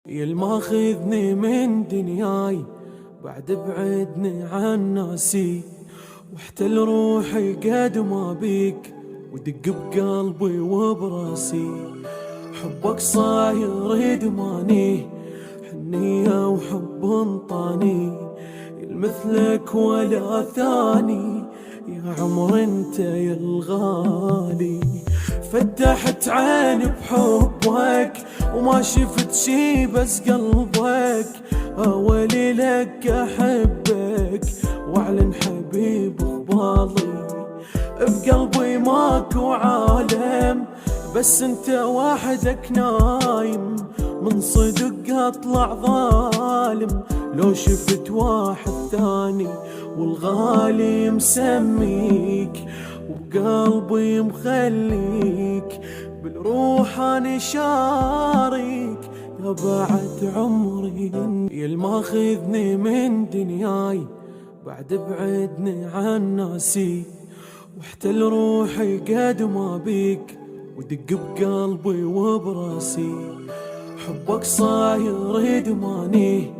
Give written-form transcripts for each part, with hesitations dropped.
يلماخذني من دنياي بعد بعدني عن ناسي، واحتل روحي قد ما بيك ودق بقلبي وبراسي. حبك صاير يدماني حنية وحب انطاني، مثلك ولا ثاني يا عمر انت يا الغالي. فتحت عيني بحبك وما شفت شي بس قلبك، اولي لك احبك واعلن حبيب قبالي. بقلبي ماكو عالم بس انت وحدك نايم، من صدق اطلع ظالم لو شفت واحد ثاني. والغالي مسميك وقلبي مخليك، بالروح انا شاريك يا بعد عمري. يلماخذني من دنياي بعد بعدني عن ناسي، واحتل روحي قد ما بيك ودق بقلبي وبراسي. حبك صاير يدماني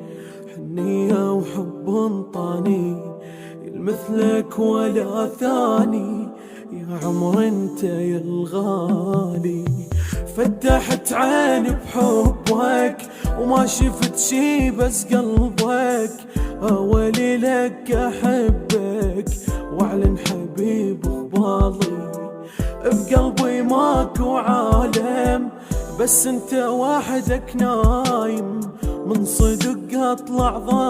حنية وحب انطاني، مثلك ولا ثاني يا عمر انت يا الغالي. فتحت عيني بحبك وما شفت شي بس قلبك، اولي لك احبك واعلن حبيب قبالي. بقلبي ماكو عالم بس انت وحدك نايم، من صدق اطلع ظالم